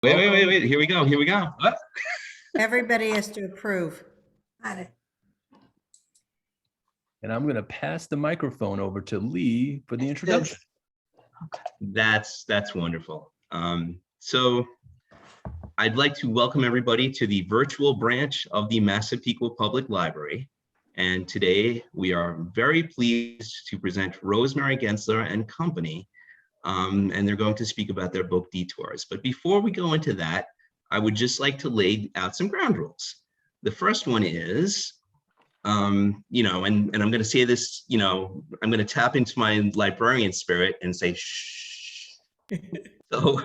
Wait. Here we go. What? Everybody has to approve. Got it. And I'm going to pass the microphone over to Lee for the introduction. That's wonderful. So I'd like to welcome everybody to the virtual branch of the Massapequa Public Library. And today we are very pleased to present Rosemary Gensler and company. And they're going to speak about their book, Detours. But before we go into that, I would just like to lay out some ground rules. The first one is, and I'm going to say this, I'm going to tap into my librarian spirit and say, shh. So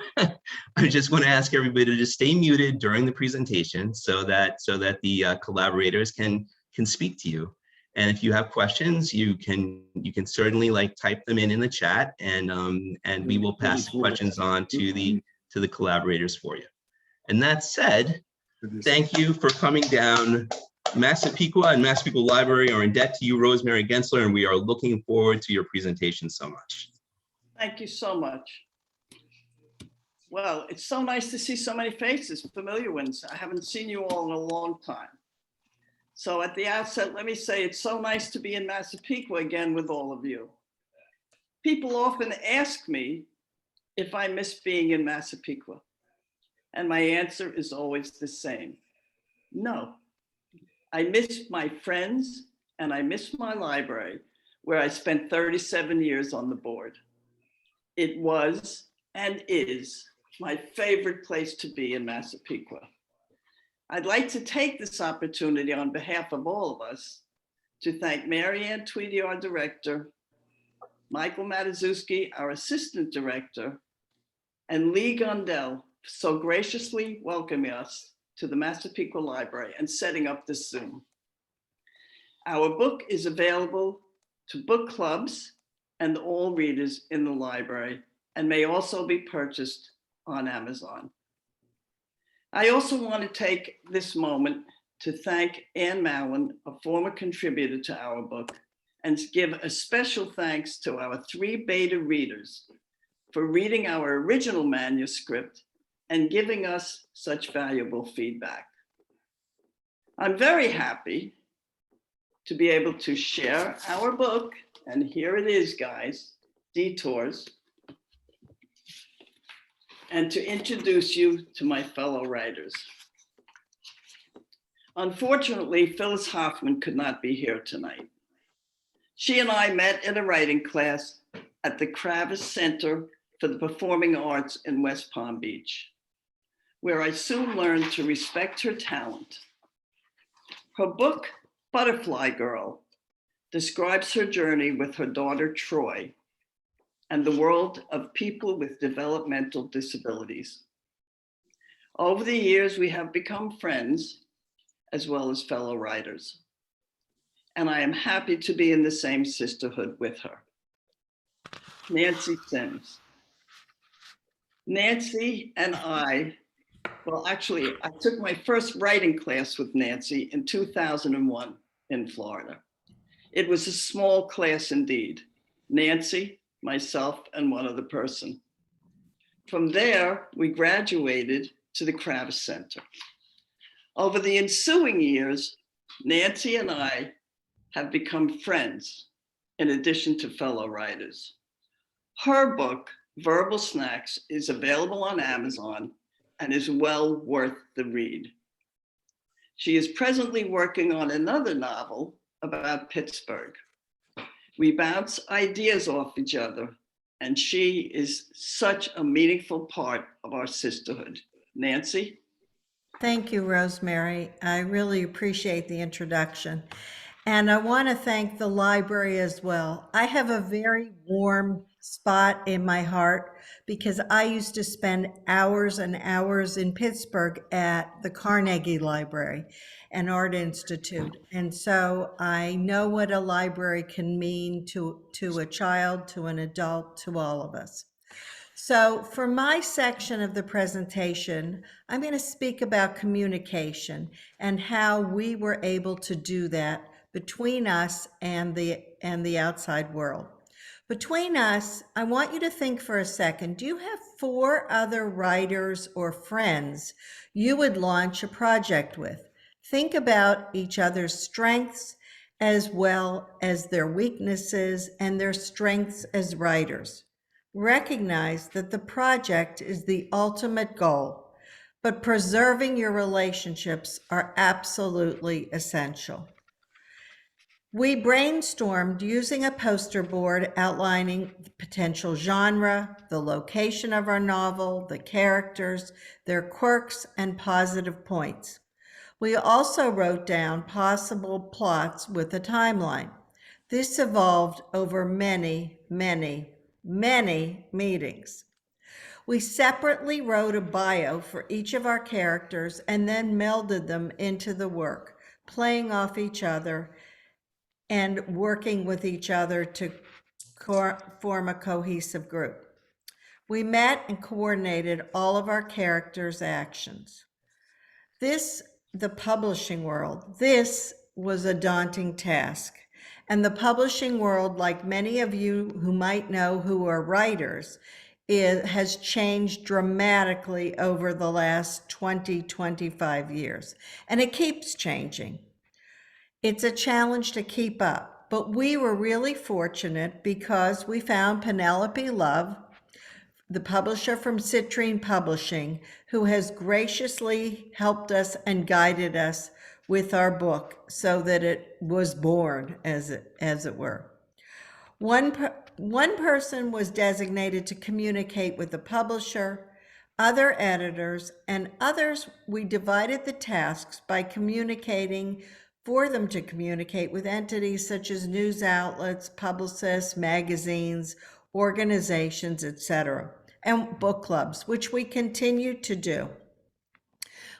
I just want to ask everybody to just stay muted during the presentation so that the collaborators can speak to you. And if you have questions, you can certainly type them in the chat, and we will pass the questions on to the collaborators for you. And that said, thank you for coming down. Massapequa and Massapequa Library are in debt to you, Rosemary Gensler, and we are looking forward to your presentation so much. Thank you so much. Well, it's so nice to see so many faces, familiar ones. I haven't seen you all in a long time. So at the outset, let me say it's so nice to be in Massapequa again with all of you. People often ask me if I miss being in Massapequa. And my answer is always the same. No, I miss my friends and I miss my library, where I spent 37 years on the board. It was and is my favorite place to be in Massapequa. I'd like to take this opportunity on behalf of all of us to thank Mary Ann Tweedy, our director, Michael Matuszewski, our assistant director, and Lee Gundel, so graciously welcoming us to the Massapequa Library and setting up this Zoom. Our book is available to book clubs and all readers in the library and may also be purchased on Amazon. I also want to take this moment to thank Ann Mallon, a former contributor to our book, and give a special thanks to our 3 beta readers for reading our original manuscript and giving us such valuable feedback. I'm very happy to be able to share our book, and here it is, guys, Detours, and to introduce you to my fellow writers. Unfortunately, Phyllis Hoffman could not be here tonight. She and I met in a writing class at the Kravis Center for the Performing Arts in West Palm Beach, where I soon learned to respect her talent. Her book, Butterfly Girl, describes her journey with her daughter, Troy, and the world of people with developmental disabilities. Over the years, we have become friends as well as fellow writers. And I am happy to be in the same sisterhood with her. Nancy Sims. Nancy and I, well, actually, I took my first writing class with Nancy in 2001 in Florida. It was a small class indeed. Nancy, myself, and one other person. From there, we graduated to the Kravis Center. Over the ensuing years, Nancy and I have become friends in addition to fellow writers. Her book, Verbal Snacks, is available on Amazon and is well worth the read. She is presently working on another novel about Pittsburgh. We bounce ideas off each other, and she is such a meaningful part of our sisterhood. Nancy? Thank you, Rosemary. I really appreciate the introduction. And I want to thank the library as well. I have a very warm spot in my heart because I used to spend hours and hours in Pittsburgh at the Carnegie Library and Art Institute. And so I know what a library can mean to a child, to an adult, to all of us. So for my section of the presentation, I'm going to speak about communication and how we were able to do that between us and the outside world. Between us, I want you to think for a second. Do you have 4 other writers or friends you would launch a project with? Think about each other's strengths as well as their weaknesses and their strengths as writers. Recognize that the project is the ultimate goal, but preserving your relationships are absolutely essential. We brainstormed using a poster board outlining the potential genre, the location of our novel, the characters, their quirks, and positive points. We also wrote down possible plots with a timeline. This evolved over many, many, many meetings. We separately wrote a bio for each of our characters and then melded them into the work, playing off each other and working with each other to form a cohesive group. We met and coordinated all of our characters' actions. The publishing world, this was a daunting task. And the publishing world, like many of you who might know who are writers, has changed dramatically over the last 25 years. And it keeps changing. It's a challenge to keep up, but we were really fortunate because we found Penelope Love, the publisher from Citrine Publishing, who has graciously helped us and guided us with our book so that it was born, as it were. One person was designated to communicate with the publisher, other editors, and others we divided the tasks by for them to communicate with entities such as news outlets, publicists, magazines, organizations, etc., and book clubs, which we continue to do.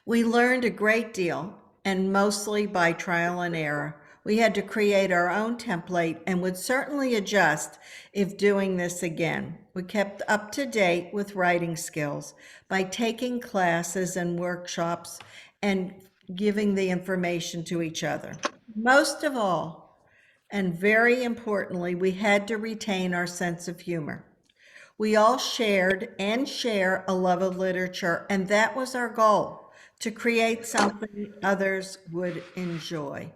We learned a great deal, and mostly by trial and error. We had to create our own template and would certainly adjust if doing this again. We kept up to date with writing skills by taking classes and workshops and giving the information to each other. Most of all, and very importantly, we had to retain our sense of humor. We all shared and share a love of literature, and that was our goal, to create something others would enjoy.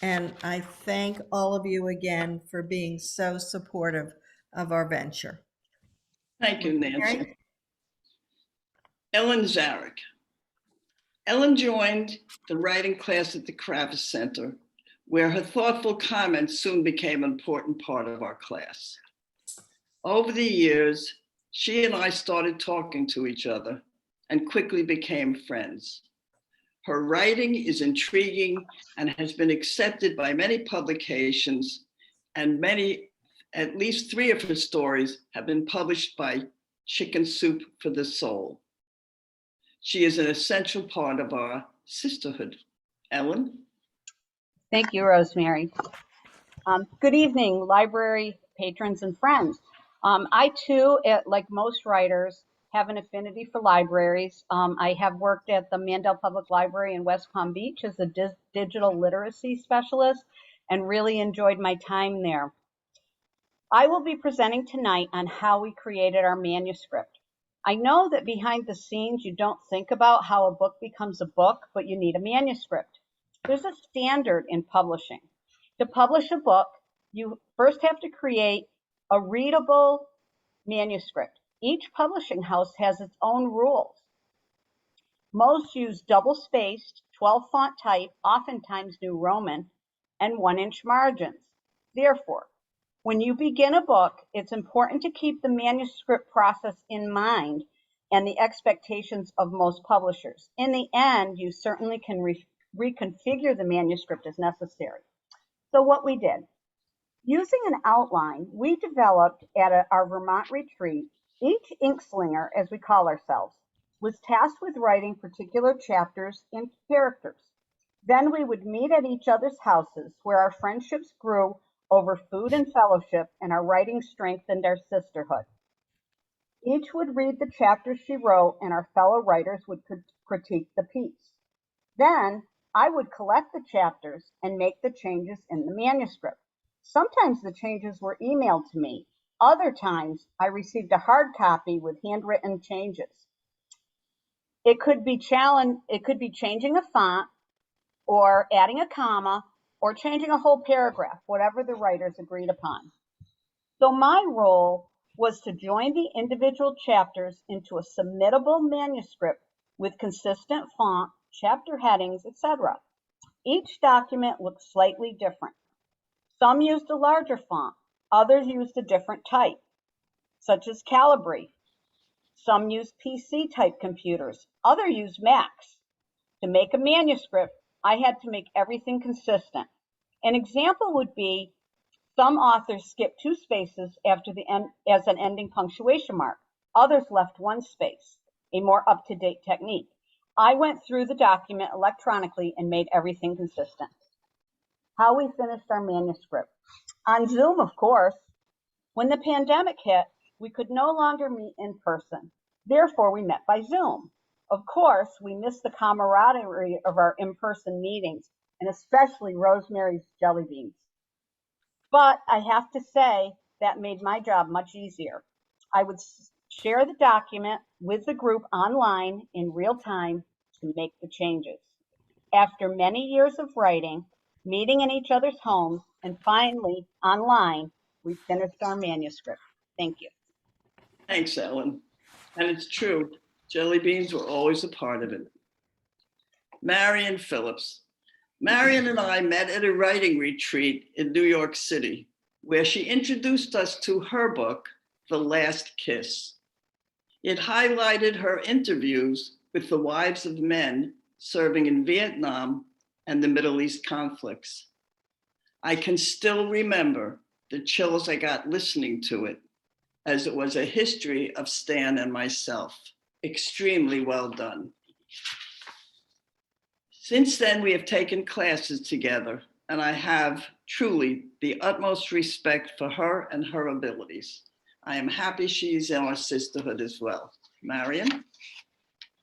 And I thank all of you again for being so supportive of our venture. Thank you, Nancy. Mary? Ellen Zarrick. Ellen joined the writing class at the Kravitz Center, where her thoughtful comments soon became an important part of our class. Over the years, she and I started talking to each other and quickly became friends. Her writing is intriguing and has been accepted by many publications, and at least 3 of her stories have been published by Chicken Soup for the Soul. She is an essential part of our sisterhood. Ellen? Thank you, Rosemary. Good evening, library patrons and friends. I too, like most writers, have an affinity for libraries. I have worked at the Mandel Public Library in West Palm Beach as a digital literacy specialist and really enjoyed my time there. I will be presenting tonight on how we created our manuscript. I know that behind the scenes, you don't think about how a book becomes a book, but you need a manuscript. There's a standard in publishing. To publish a book, you first have to create a readable manuscript. Each publishing house has its own rules. Most use double-spaced, 12-font type, oftentimes New Roman, and 1-inch margins. Therefore, when you begin a book, it's important to keep the manuscript process in mind and the expectations of most publishers. In the end, you certainly can reconfigure the manuscript as necessary. So what we did, using an outline, we developed at our Vermont retreat. Each inkslinger, as we call ourselves, was tasked with writing particular chapters and characters. Then we would meet at each other's houses where our friendships grew over food and fellowship, and our writing strengthened our sisterhood. Each would read the chapter she wrote, and our fellow writers would critique the piece. Then I would collect the chapters and make the changes in the manuscript. Sometimes the changes were emailed to me, Other times, I received a hard copy with handwritten changes. It could be changing a font, or adding a comma, or changing a whole paragraph, whatever the writers agreed upon. So my role was to join the individual chapters into a submittable manuscript with consistent font, chapter headings, etc. Each document looked slightly different. Some used a larger font, others used a different type, such as Calibri. Some used PC type computers, others used Macs. To make a manuscript, I had to make everything consistent. An example would be some authors skipped 2 spaces after the end as an ending punctuation mark. Others left 1 space, a more up-to-date technique. I went through the document electronically and made everything consistent. How we finished our manuscript. On Zoom, of course. When the pandemic hit, we could no longer meet in person. Therefore, we met by Zoom. Of course, we missed the camaraderie of our in-person meetings, and especially Rosemary's jelly beans. But I have to say that made my job much easier. I would share the document with the group online in real time to make the changes. After many years of writing, meeting in each other's homes, and finally online, we finished our manuscript. Thank you. Thanks, Ellen. And it's true, jelly beans were always a part of it. Marion Phillips. Marion and I met at a writing retreat in New York City, where she introduced us to her book, The Last Kiss. It highlighted her interviews with the wives of men serving in Vietnam and the Middle East conflicts. I can still remember the chills I got listening to it, as it was a history of Stan and myself. Extremely well done. Since then, we have taken classes together, and I have truly the utmost respect for her and her abilities. I am happy she's in our sisterhood as well. Marion?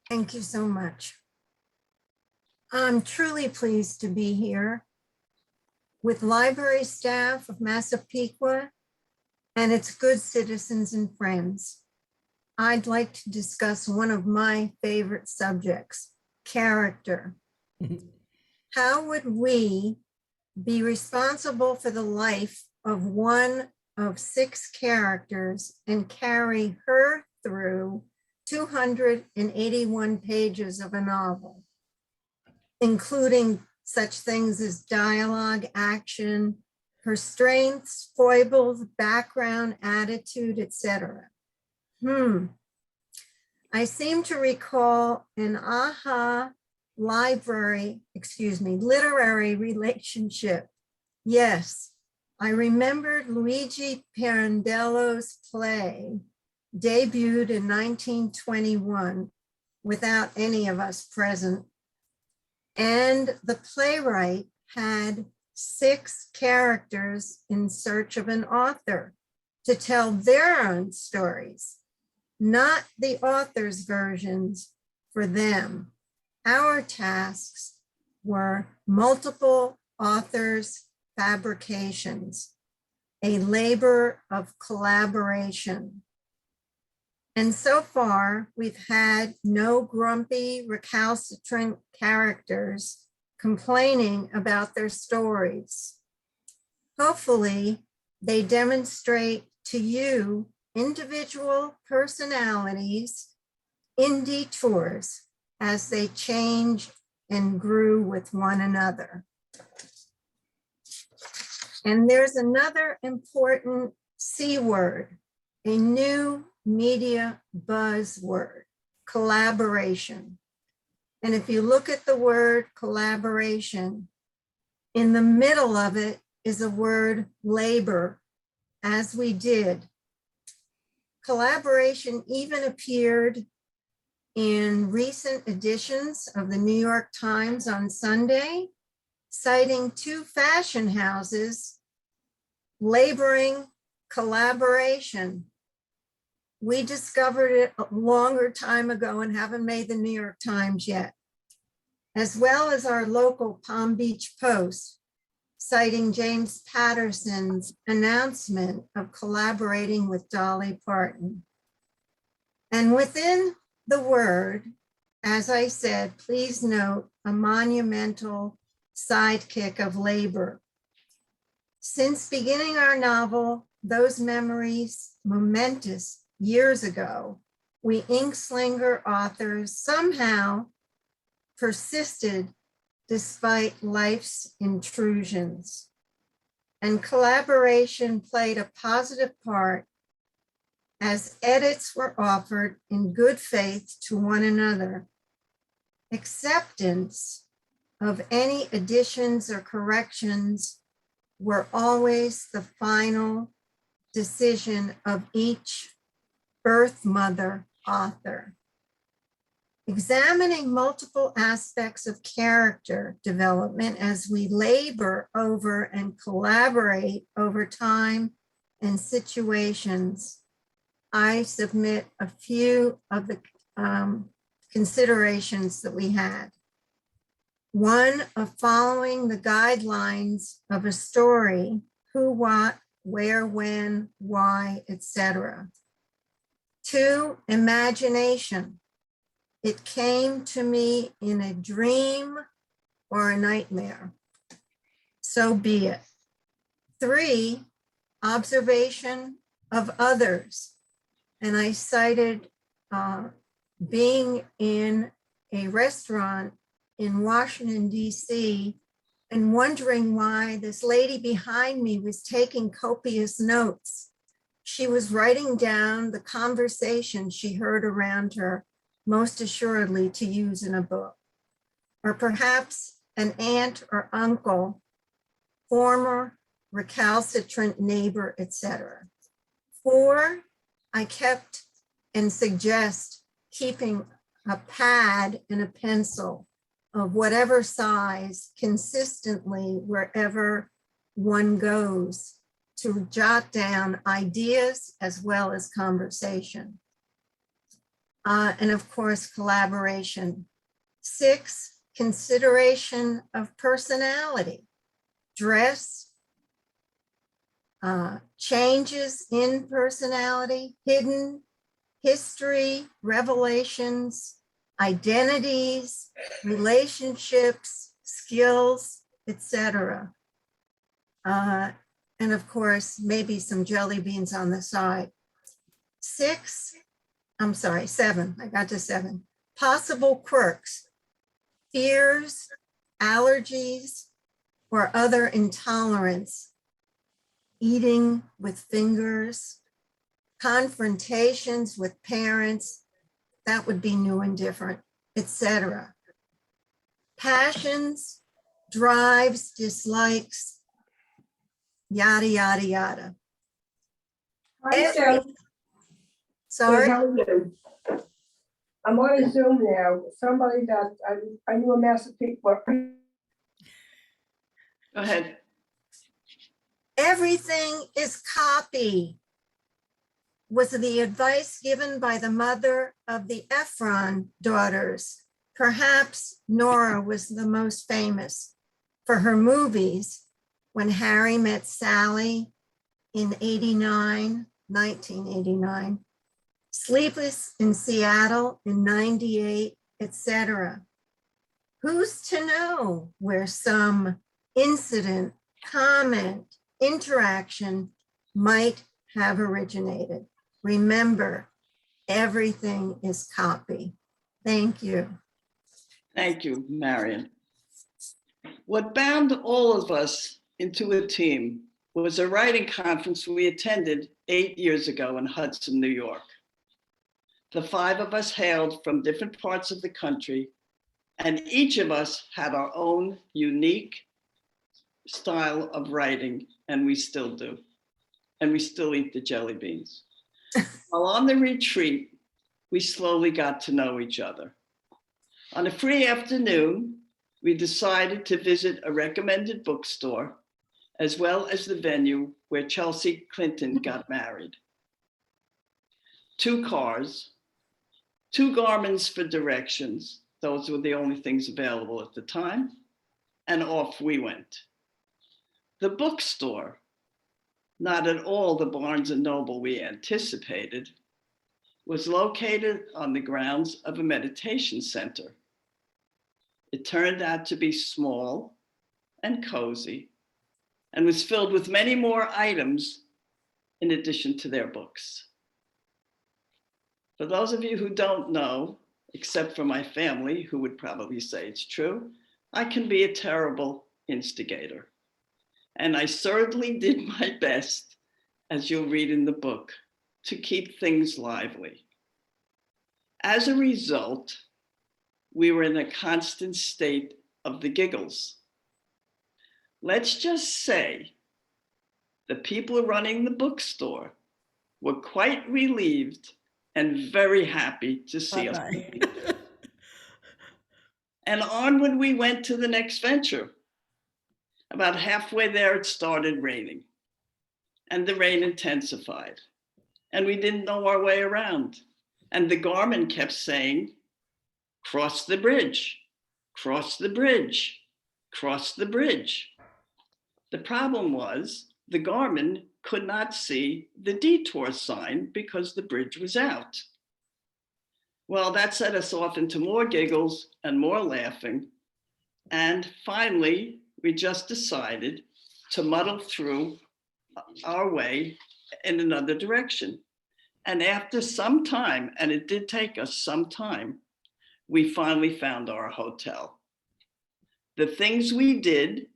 Thank you so much. I'm truly pleased to be here with library staff of Massapequa and its good citizens and friends. I'd like to discuss one of my favorite subjects, character. How would we be responsible for the life of one of 6 characters and carry her through 281 pages of a novel, including such things as dialogue, action, her strengths, foibles, background, attitude, etc. I seem to recall an literary relationship. Yes, I remembered Luigi Pirandello's play, debuted in 1921 without any of us present. And the playwright had 6 characters in search of an author to tell their own stories, not the author's versions for them. Our tasks were multiple authors' fabrications, a labor of collaboration. And so far, we've had no grumpy, recalcitrant characters complaining about their stories. Hopefully, they demonstrate to you individual personalities in detours as they change and grew with one another. And there's another important C word, a new media buzzword, collaboration. And if you look at the word collaboration, in the middle of it is a word labor, as we did. Collaboration even appeared in recent editions of the New York Times on Sunday, citing 2 fashion houses laboring collaboration. We discovered it a longer time ago and haven't made the New York Times yet, as well as our local Palm Beach Post, citing James Patterson's announcement of collaborating with Dolly Parton. And within the word, as I said, please note a monumental sidekick of labor. Since beginning our novel, Those Memories, momentous years ago, we Inkslinger authors somehow persisted despite life's intrusions. And collaboration played a positive part as edits were offered in good faith to one another. Acceptance of any additions or corrections were always the final decision of each birth mother author. Examining multiple aspects of character development as we labor over and collaborate over time and situations, I submit a few of the considerations that we had. One, of following the guidelines of a story, who, what, where, when, why, etc. Two, imagination. It came to me in a dream or a nightmare. So be it. Three, observation of others. And I cited being in a restaurant in Washington, D.C., and wondering why this lady behind me was taking copious notes. She was writing down the conversation she heard around her, most assuredly to use in a book. Or perhaps an aunt or uncle, former recalcitrant neighbor, etc. Four, I kept and suggest keeping a pad and a pencil of whatever size consistently wherever one goes to jot down ideas as well as conversation. And of course, collaboration. Six, consideration of personality, dress, changes in personality, hidden history, revelations, identities, relationships, skills, etc. And of course, maybe some jelly beans on the side. Seven, I got to seven. Possible quirks, fears, allergies, or other intolerance, eating with fingers, confrontations with parents, that would be new and different, etc. Passions, drives, dislikes, yada, yada, yada. Hi, Sarah. Sorry? How are you? I'm on a Zoom now. Somebody that I knew a Massapequa. Go ahead. Everything is copy, was the advice given by the mother of the Ephron daughters. Perhaps Nora was the most famous for her movies, When Harry Met Sally in 1989, Sleepless in Seattle in 98, etc. Who's to know where some incident, comment, interaction might have originated? Remember, everything is copy. Thank you. Thank you, Marion. What bound all of us into a team was a writing conference we attended 8 years ago in Hudson, New York. The five of us hailed from different parts of the country, and each of us had our own unique style of writing, and we still do. And we still eat the jelly beans. While on the retreat, we slowly got to know each other. On a free afternoon, we decided to visit a recommended bookstore, as well as the venue where Chelsea Clinton got married. 2 cars, 2 garments for directions. Those were the only things available at the time. And off we went. The bookstore, not at all the Barnes & Noble we anticipated, was located on the grounds of a meditation center. It turned out to be small and cozy and was filled with many more items in addition to their books. For those of you who don't know, except for my family, who would probably say it's true, I can be a terrible instigator. And I certainly did my best, as you'll read in the book, to keep things lively. As a result, we were in a constant state of the giggles. Let's just say the people running the bookstore were quite relieved and very happy to see us. Bye-bye. And onward we went to the next venture. About halfway there, it started raining, and the rain intensified, and we didn't know our way around. And the Garmin kept saying, cross the bridge, cross the bridge, cross the bridge. The problem was the Garmin could not see the detour sign because the bridge was out. Well, that set us off into more giggles and more laughing. And finally, we just decided to muddle through our way in another direction. And after some time, and it did take us some time, we finally found our hotel. The things we did,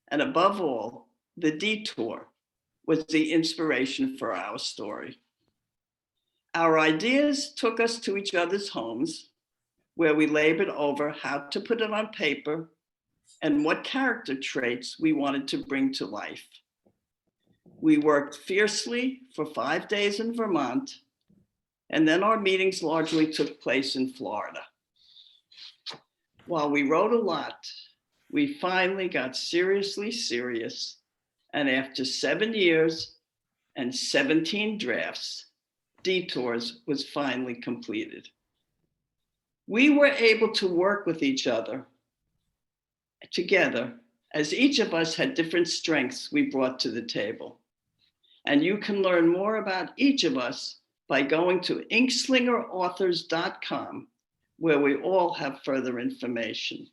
and above all, the detour, was the inspiration for our story. Our ideas took us to each other's homes, where we labored over how to put it on paper and what character traits we wanted to bring to life. We worked fiercely for 5 days in Vermont, and then our meetings largely took place in Florida. While we wrote a lot, we finally got seriously serious, and after 7 years and 17 drafts, Detours was finally completed. We were able to work with each other together, as each of us had different strengths we brought to the table. And you can learn more about each of us by going to inkslingerauthors.com, where we all have further information.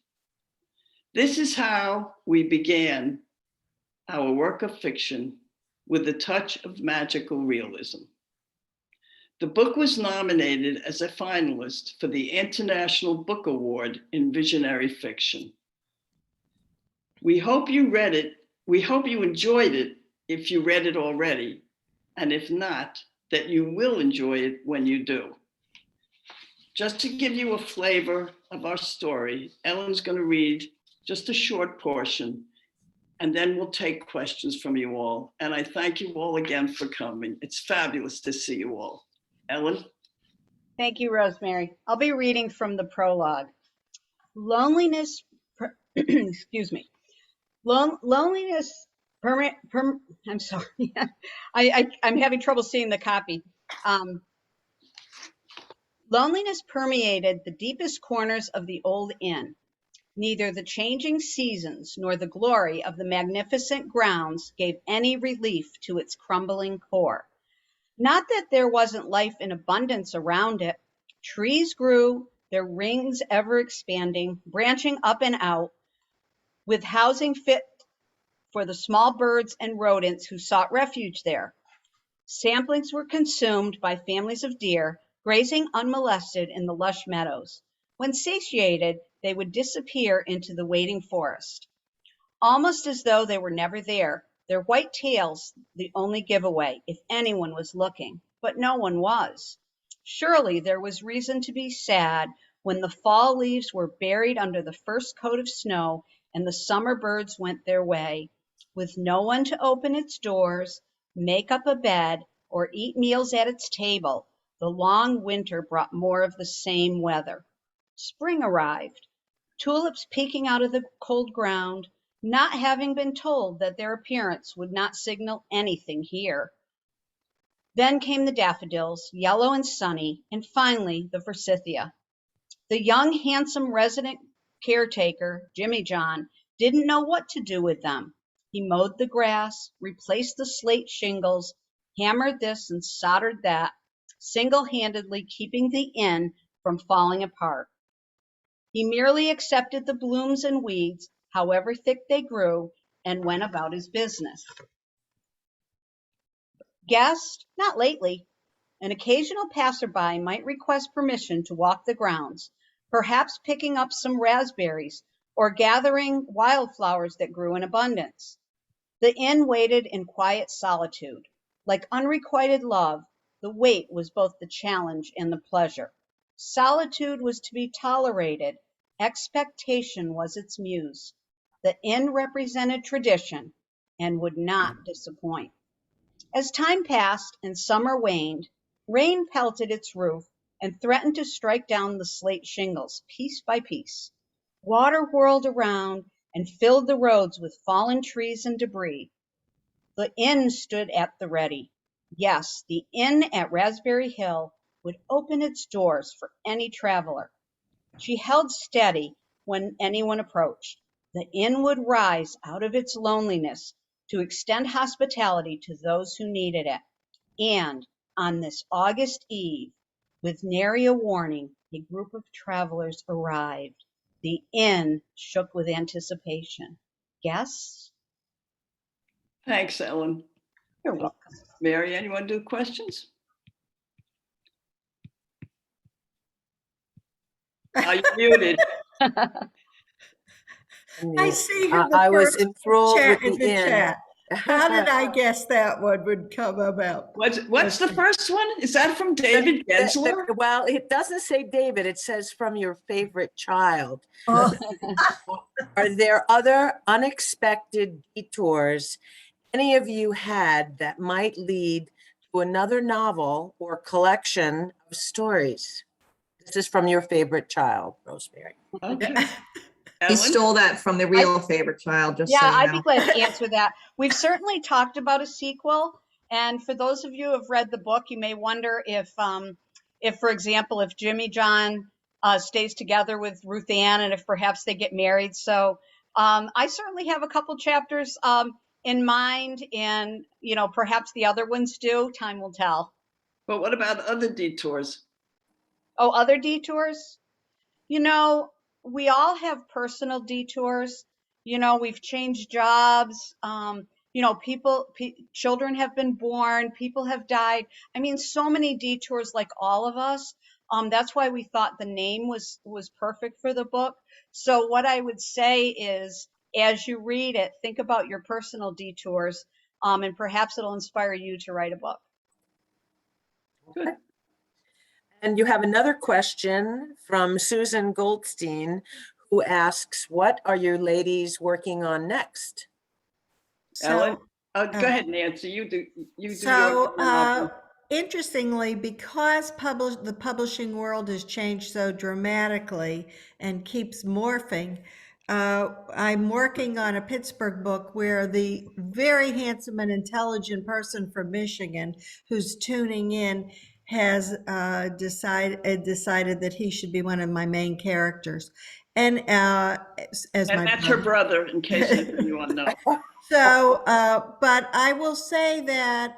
This is how we began our work of fiction with a touch of magical realism. The book was nominated as a finalist for the International Book Award in Visionary Fiction. We hope you read it. We hope you enjoyed it if you read it already, and if not, that you will enjoy it when you do. Just to give you a flavor of our story, Ellen's going to read just a short portion, and then we'll take questions from you all. And I thank you all again for coming. It's fabulous to see you all. Ellen? Thank you, Rosemary. I'll be reading from the prologue. Loneliness, excuse me. Loneliness, I'm sorry. I'm having trouble seeing the copy. Loneliness permeated the deepest corners of the old inn. Neither the changing seasons nor the glory of the magnificent grounds gave any relief to its crumbling core. Not that there wasn't life in abundance around it. Trees grew, their rings ever expanding, branching up and out, with housing fit for the small birds and rodents who sought refuge there. Samplings were consumed by families of deer, grazing unmolested in the lush meadows. When satiated, they would disappear into the waiting forest, almost as though they were never there, their white tails the only giveaway, if anyone was looking, but no one was. Surely there was reason to be sad when the fall leaves were buried under the first coat of snow and the summer birds went their way, with no one to open its doors, make up a bed, or eat meals at its table. The long winter brought more of the same weather. Spring arrived, tulips peeking out of the cold ground, not having been told that their appearance would not signal anything here. Then came the daffodils, yellow and sunny, and finally the forsythia. The young, handsome resident caretaker, Jimmy John, didn't know what to do with them. He mowed the grass, replaced the slate shingles, hammered this and soldered that, single-handedly keeping the inn from falling apart. He merely accepted the blooms and weeds, however thick they grew, and went about his business. Guest, not lately. An occasional passerby might request permission to walk the grounds, perhaps picking up some raspberries or gathering wildflowers that grew in abundance. The inn waited in quiet solitude. Like unrequited love, the wait was both the challenge and the pleasure. Solitude was to be tolerated. Expectation was its muse. The inn represented tradition and would not disappoint. As time passed and summer waned, rain pelted its roof and threatened to strike down the slate shingles piece by piece. Water whirled around and filled the roads with fallen trees and debris. The inn stood at the ready. Yes, the inn at Raspberry Hill would open its doors for any traveler. She held steady when anyone approached. The inn would rise out of its loneliness to extend hospitality to those who needed it. And on this August eve, with nary a warning, a group of travelers arrived. The inn shook with anticipation. Guests? Thanks, Ellen. You're welcome. Mary, anyone do questions? Are you muted? I see who the I was first enthralled chat with in the the inn. chat. How did I guess that one would come about? What's the first one? Is that from David Gensler? Well, it doesn't say David, it says from your favorite child. Oh, Are there other unexpected detours any of you had that might lead to another novel or collection of stories? This is from your favorite child, Rosemary. Okay. He Ellen? stole that from the real favorite child, just so Yeah, you I'd know. be glad to answer that. We've certainly talked about a sequel, and for those of you who have read the book, you may wonder if, for example, if Jimmy John stays together with Ruth Ann, and if perhaps they get married. So I certainly have a couple chapters in mind, and perhaps the other ones do. Time will tell. But what about other detours? Oh, other detours? We all have personal detours. We've changed jobs. Children have been born, people have died. I mean, so many detours, like all of us. That's why we thought the name was perfect for the book. So what I would say is, as you read it, think about your personal detours, and perhaps it'll inspire you to write a book. Good. And you have another question from Susan Goldstein, who asks, what are you ladies working on next? Ellen? So, Go ahead, Nancy. You do yours. So, interestingly, because the publishing world has changed so dramatically and keeps morphing, I'm working on a Pittsburgh book where the very handsome and intelligent person from Michigan who's tuning in has decided that he should be one of my main characters. And as my that's her brother, in case anyone knows. So, but I will say that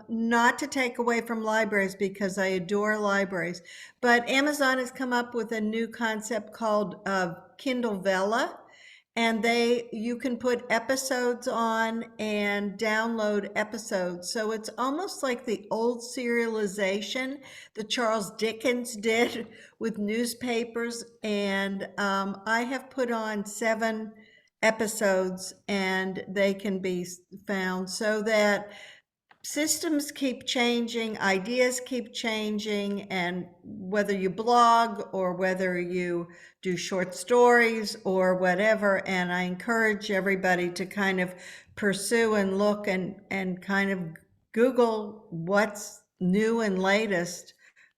not to take away from libraries, because I adore libraries, but Amazon has come up with a new concept called Kindle Vella, and you can put episodes on and download episodes. So it's almost like the old serialization that Charles Dickens did with newspapers. And I have put on 7 episodes, and they can be found, so that systems keep changing, ideas keep changing, and whether you blog or whether you do short stories or whatever, and I encourage everybody to kind of pursue and look and kind of Google what's new and latest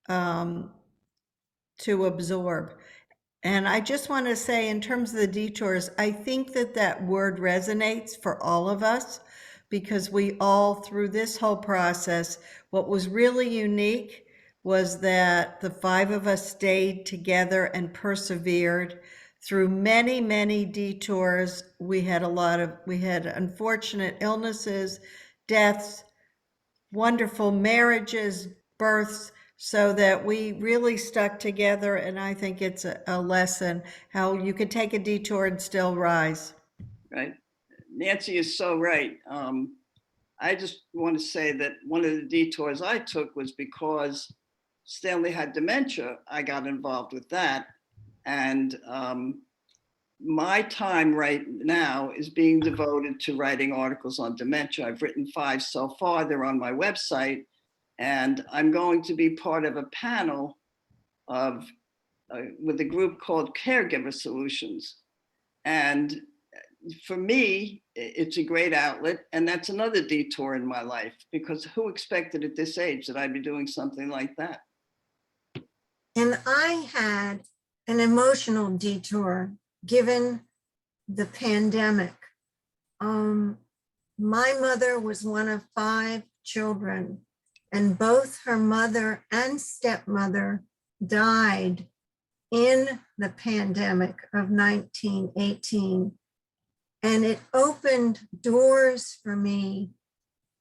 to absorb. And I just want to say, in terms of the detours, I think that word resonates for all of us, because we all, through this whole process, what was really unique was that the 5 of us stayed together and persevered through many, many detours. We had unfortunate illnesses, deaths, wonderful marriages, births, so that we really stuck together. And I think it's a lesson how you could take a detour and still rise. Right. Nancy is so right. I just want to say that one of the detours I took was because Stanley had dementia. I got involved with that. And my time right now is being devoted to writing articles on dementia. I've written 5 so far. They're on my website. And I'm going to be part of a panel of with a group called Caregiver Solutions. And for me, it's a great outlet. And that's another detour in my life, because who expected at this age that I'd be doing something like that? And I had an emotional detour given the pandemic. My mother was one of 5 children, and both her mother and stepmother died in the pandemic of 1918. And it opened doors for me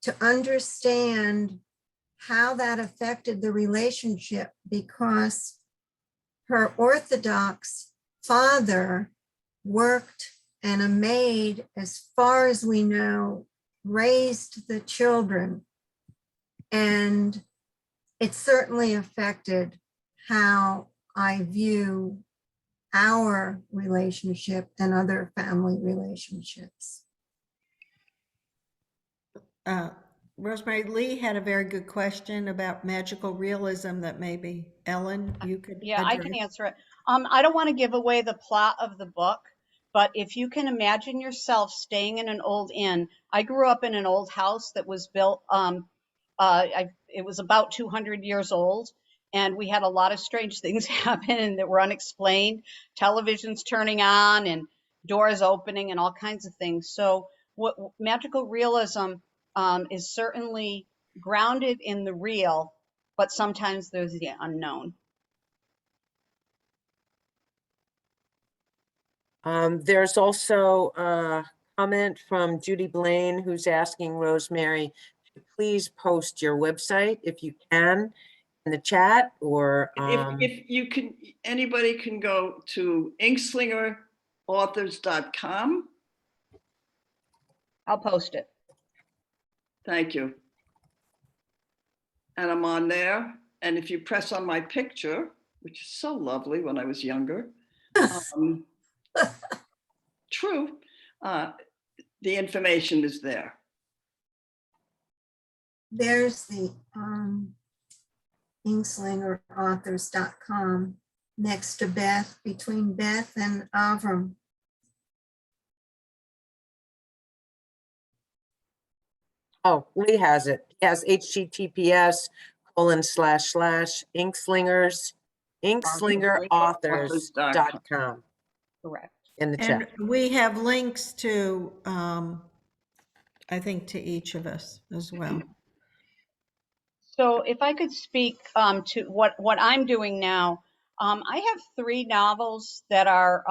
to understand how that affected the relationship, because her Orthodox father worked, and a maid, as far as we know, raised the children. And it certainly affected how I view our relationship and other family relationships. Rosemary, Lee had a very good question about magical realism that maybe Ellen, you could Yeah, I address. can answer it. I don't want to give away the plot of the book, but if you can imagine yourself staying in an old inn. I grew up in an old house that was built, it was about 200 years old, and we had a lot of strange things happen that were unexplained, televisions turning on and doors opening and all kinds of things. So what magical realism is certainly grounded in the real, but sometimes there's the unknown. There's also a comment from Judy Blaine, who's asking Rosemary to please post your website if you can in the chat, or If you can, anybody can go to inkslingerauthors.com. I'll post it. Thank you. And I'm on there. And if you press on my picture, which is so lovely when I was younger, true, the information is there. There's the inkslingerauthors.com next to Beth, between Beth and Avram. oh, Lee has it. He has https://inkslingerauthors.com Correct. in the And chat. we have links to, I think, to each of us as well. So if I could speak to what I'm doing now, I have 3 novels that are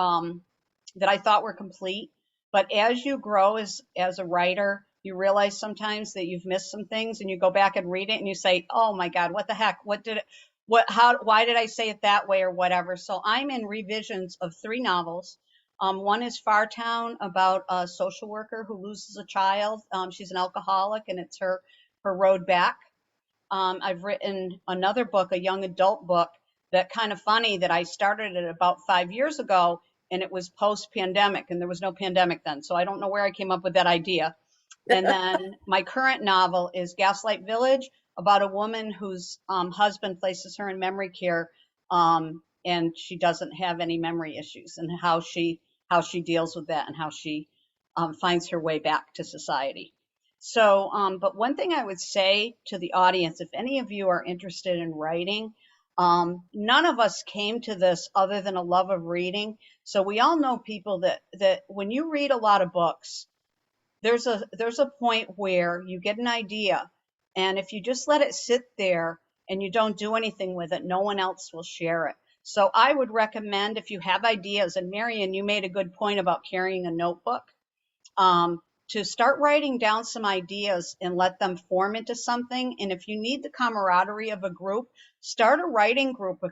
that I thought were complete. But as you grow as a writer, you realize sometimes that you've missed some things, and you go back and read it, and you say, "Oh my God, what the heck? Why did I say it that way or whatever?" So I'm in revisions of 3 novels. One is Fartown, about a social worker who loses a child. She's an alcoholic, and it's her road back. I've written another book, a young adult book, that kind of funny that I started it about 5 years ago, and it was post-pandemic, and there was no pandemic then. So I don't know where I came up with that idea. And then my current novel is Gaslight Village, about a woman whose husband places her in memory care, and she doesn't have any memory issues, and how she deals with that, and how she finds her way back to society. So, but one thing I would say to the audience, if any of you are interested in writing, none of us came to this other than a love of reading. So we all know people that when you read a lot of books, there's a point where you get an idea, and if you just let it sit there and you don't do anything with it, no one else will share it. So I would recommend, if you have ideas, and Marion, you made a good point about carrying a notebook, to start writing down some ideas and let them form into something. And if you need the camaraderie of a group, start a writing group, a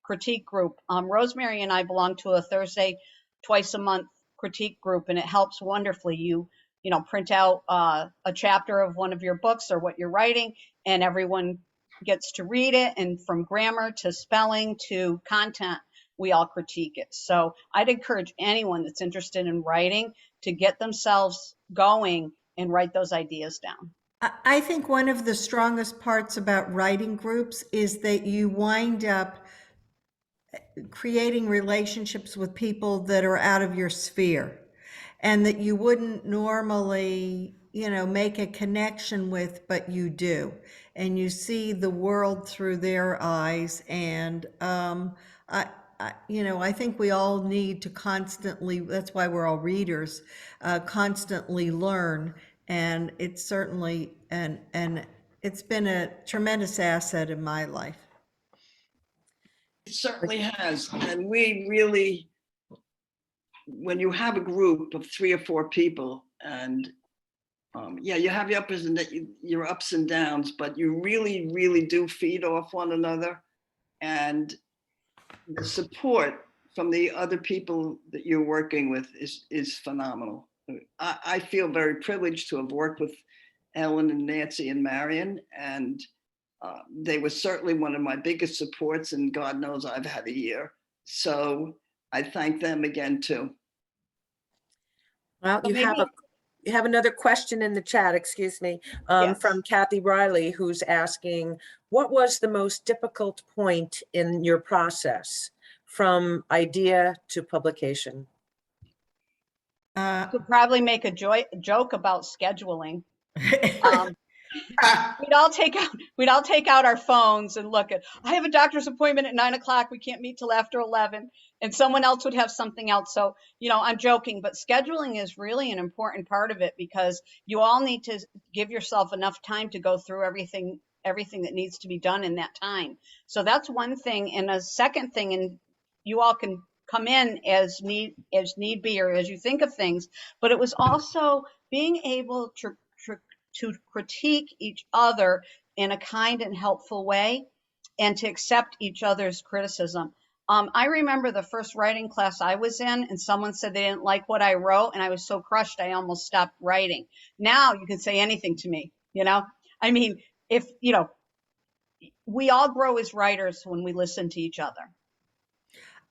critique group. Rosemary and I belong to a Thursday, twice a month critique group, and it helps wonderfully. You know, print out a chapter of one of your books or what you're writing, and everyone gets to read it. And from grammar to spelling to content, we all critique it. So I'd encourage anyone that's interested in writing to get themselves going and write those ideas down. I think one of the strongest parts about writing groups is that you wind up creating relationships with people that are out of your sphere and that you wouldn't normally, you know, make a connection with, but you do. And you see the world through their eyes. And you know, I think we all need to constantly, that's why we're all readers, constantly learn. And it's certainly, and it's been a tremendous asset in my life. It certainly has. And we really, when you have a group of 3 or 4 people, and yeah, you have your ups and downs, but you really, really do feed off one another. And the support from the other people that you're working with is phenomenal. I feel very privileged to have worked with Ellen and Nancy and Marion, and they were certainly one of my biggest supports, and God knows I've had a year. So I thank them again too. Well, So you have another question in the chat, excuse me, Yes. from Kathy Riley, who's asking, what was the most difficult point in your process from idea to publication? Could probably make a joke about scheduling. We'd all take out our phones and look at, I have a doctor's appointment at 9 o'clock. We can't meet till after 11. And someone else would have something else. So, you know, I'm joking, but scheduling is really an important part of it, because you all need to give yourself enough time to go through everything that needs to be done in that time. So that's one thing. And a second thing, and you all can come in as need be, or as you think of things, but it was also being able to critique each other in a kind and helpful way, and to accept each other's criticism. I remember the first writing class I was in, and someone said they didn't like what I wrote, and I was so crushed I almost stopped writing. Now you can say anything to me, you know? I mean, if, you know, we all grow as writers when we listen to each other.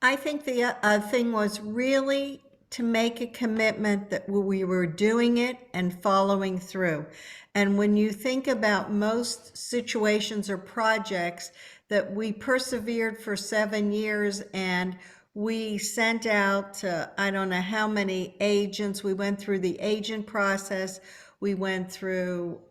I think the thing was really to make a commitment that we were doing it and following through. And when you think about most situations or projects that we persevered for 7 years, and we sent out to, I don't know how many agents, we went through the agent process, we went through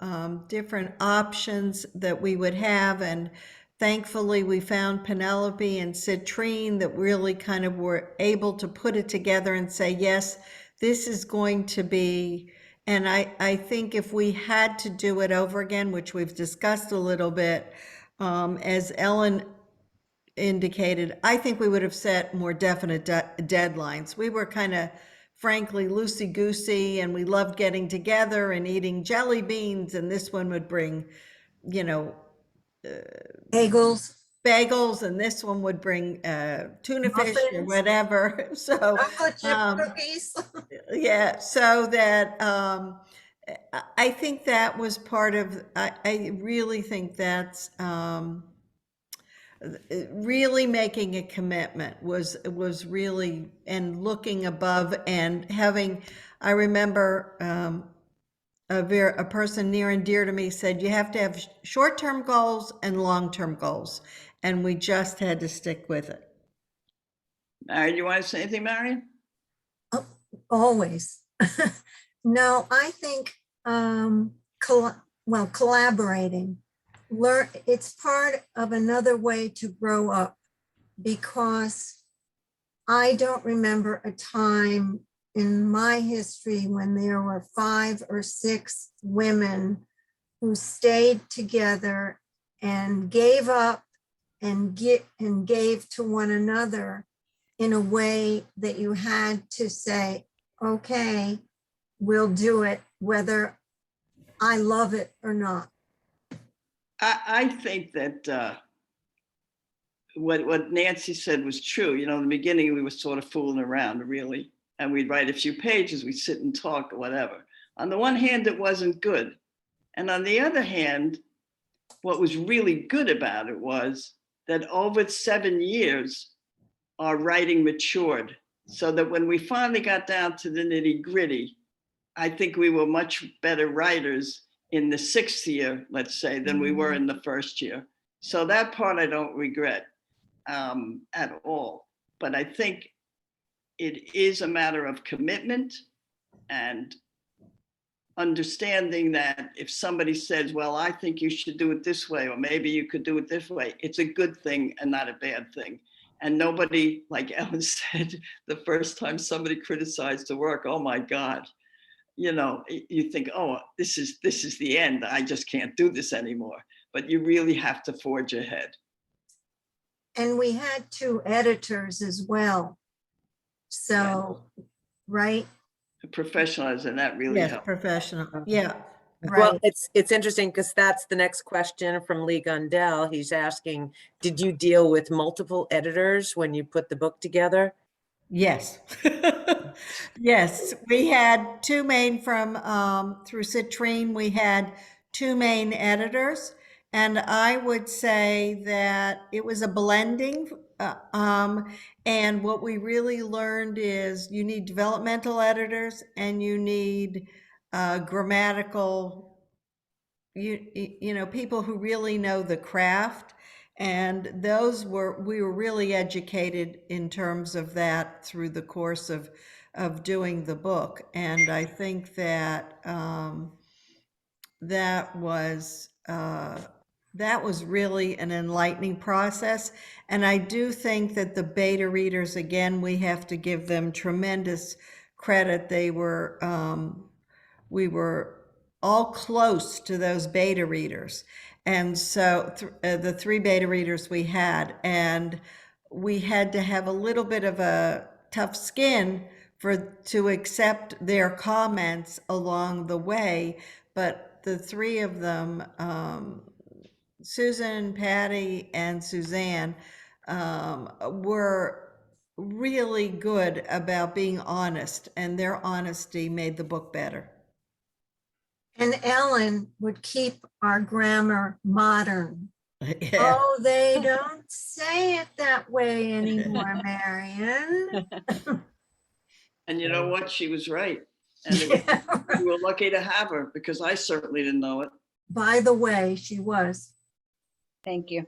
different options that we would have, and thankfully, we found Penelope and Citrine that really kind of were able to put it together and say, yes, this is going to be, and I think if we had to do it over again, which we've discussed a little bit, as Ellen indicated, I think we would have set more definite deadlines. We were kind of, frankly, loosey-goosey, and we loved getting together and eating jelly beans, and this one would bring, you know, bagels, and this one would bring tuna fish or whatever. So chocolate chip cookies. yeah, so that I think that was part of, I really think that's really making a commitment was really, and looking above and having, I remember a person near and dear to me said, you have to have short-term goals and long-term goals. And we just had to stick with it. Marion, you want to say anything, Marion? Oh, always. No, I think, collaborating. It's part of another way to grow up, because I don't remember a time in my history when there were 5 or 6 women who stayed together and gave up and gave to one another in a way that you had to say, okay, we'll do it, whether I love it or not. I think that what Nancy said was true. You know, in the beginning, we were sort of fooling around, really, and we'd write a few pages, we'd sit and talk or whatever. On the one hand, it wasn't good. And on the other hand, what was really good about it was that over 7 years, our writing matured, so that when we finally got down to the nitty gritty, I think we were much better writers in the 6th year, let's say, than we were in the 1st year. So that part I don't regret at all. But I think it is a matter of commitment and understanding that if somebody says, well, I think you should do it this way, or maybe you could do it this way, it's a good thing and not a bad thing. And nobody, like Ellen said, the first time somebody criticized the work, oh my God, you know, you think, oh, this is the end. I just can't do this anymore. But you really have to forge ahead. And we had 2 editors as well. So, right? Professionals, and that really Yes, helped. professional. Yeah. Well, Right. it's interesting because that's the next question from Lee Gundell. He's asking, did you deal with multiple editors when you put the book together? Yes. Yes, we had 2 main from through Citrine, we had 2 main editors. And I would say that it was a blending. And what we really learned is you need developmental editors and you need grammatical, you know, people who really know the craft. And we were really educated in terms of that through the course of doing the book. And I think that that was really an enlightening process. And I do think that the beta readers, again, we have to give them tremendous credit. We were all close to those beta readers. And so the 3 beta readers we had, and we had to have a little bit of a tough skin to accept their comments along the way. But the 3 of them, Susan, Patty, and Suzanne, were really good about being honest, and their honesty made the book better. And Ellen would keep our grammar modern. Yeah. Oh, they don't say it that way anymore, Marion. And you know what? She was right. And we were lucky to have her, because I certainly didn't know it. By the way, she was. Thank you.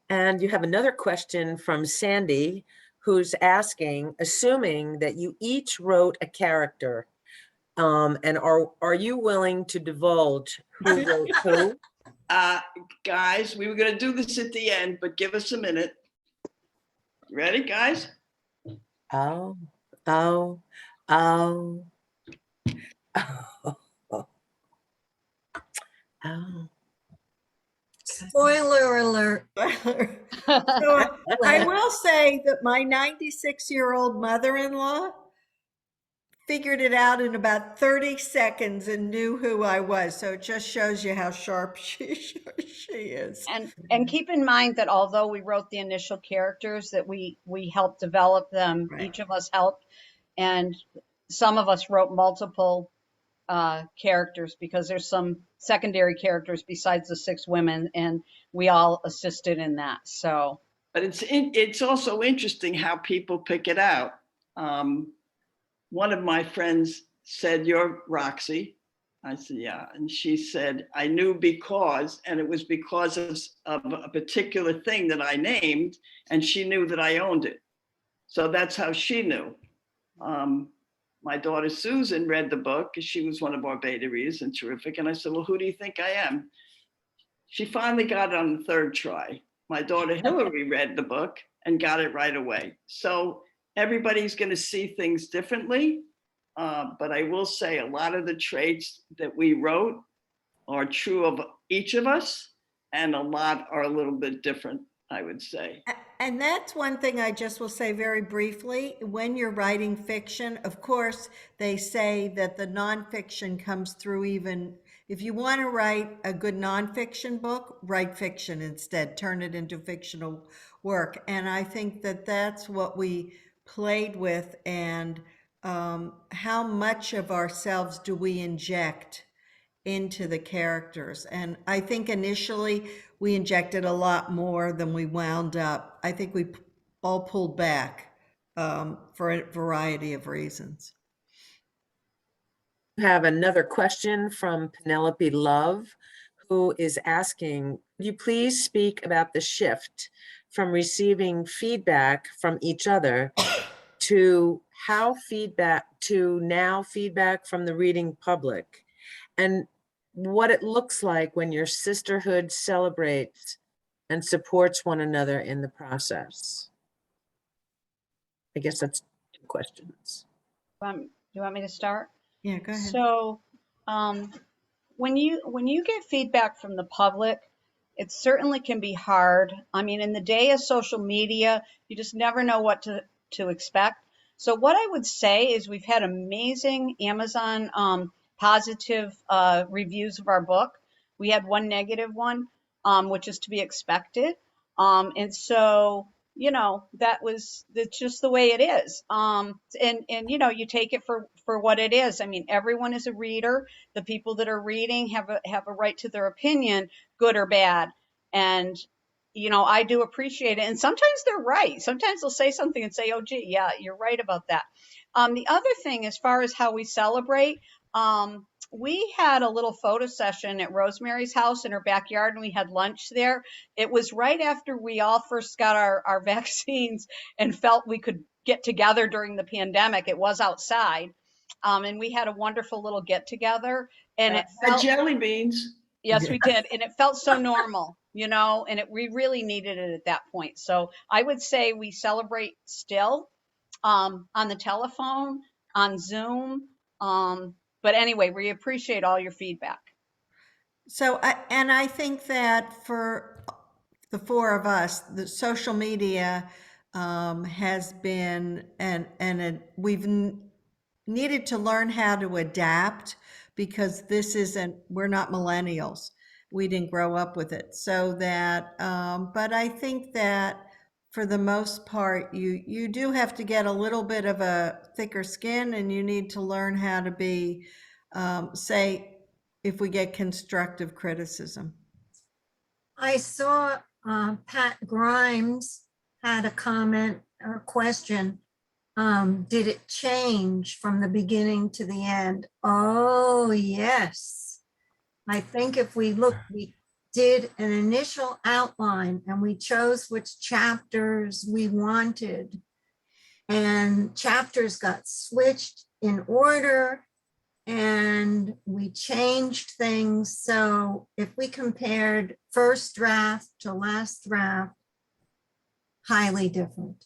And you have another question from Sandy, who's asking, assuming that you each wrote a character, and are you willing to divulge who wrote who? Guys, we were going to do this at the end, but give us a minute. Ready, guys? Oh. Spoiler alert. So I will say that my 96-year-old mother-in-law figured it out in about 30 seconds and knew who I was. So it just shows you how sharp she is. And keep in mind that although we wrote the initial characters, that we helped develop them. Right. Each of us helped, and some of us wrote multiple characters, because there's some secondary characters besides the 6 women, and we all assisted in that. So, but it's also interesting how people pick it out. One of my friends said, "You're Roxy." I said, "Yeah." And she said, "I knew because," and it was because of a particular thing that I named, and she knew that I owned it. So that's how she knew. My daughter Susan read the book, because she was one of our beta readers and terrific. And I said, "Well, who do you think I am?" She finally got it on the 3rd try. My daughter Hillary read the book and got it right away. So everybody's going to see things differently. But I will say a lot of the traits that we wrote are true of each of us. and a lot are a little bit different, I would say. And that's one thing I just will say very briefly. When you're writing fiction, of course, they say that the nonfiction comes through even, if you want to write a good nonfiction book, write fiction instead, turn it into fictional work. And I think that that's what we played with, and how much of ourselves do we inject into the characters. And I think initially we injected a lot more than we wound up. I think we all pulled back for a variety of reasons. We have another question from Penelope Love, who is asking, could you please speak about the shift from receiving feedback from each other to now feedback from the reading public, and what it looks like when your sisterhood celebrates and supports one another in the process? I guess that's 2 questions. Do you want me to start? Yeah, go ahead. So, when you get feedback from the public, it certainly can be hard. I mean, in the day of social media, you just never know what to expect. So what I would say is we've had amazing Amazon positive reviews of our book. We had one negative one, which is to be expected. And so, you know, that's just the way it is. And you know, you take it for what it is. I mean, everyone is a reader. The people that are reading have a right to their opinion, good or bad. And you know, I do appreciate it. And sometimes they're right. Sometimes they'll say something and say, oh, gee, yeah, you're right about that. The other thing, as far as how we celebrate, we had a little photo session at Rosemary's house in her backyard, and we had lunch there. It was right after we all first got our vaccines and felt we could get together during the pandemic. It was outside. And we had a wonderful little get together. And it felt, jelly beans. yes, we did. And it felt so normal, you know, and we really needed it at that point. So I would say we celebrate still on the telephone, on Zoom. But anyway, we appreciate all your feedback. So, I think that for the 4 of us, the social media has been, we've needed to learn how to adapt, because we're not millennials. We didn't grow up with it. So that, but I think that for the most part, you do have to get a little bit of a thicker skin, and you need to learn how to be, say, if we get constructive criticism. I saw Pat Grimes had a comment or question. Did it change from the beginning to the end? Oh, yes. I think if we look, we did an initial outline and we chose which chapters we wanted. And chapters got switched in order, and we changed things. So if we compared first draft to last draft, highly different.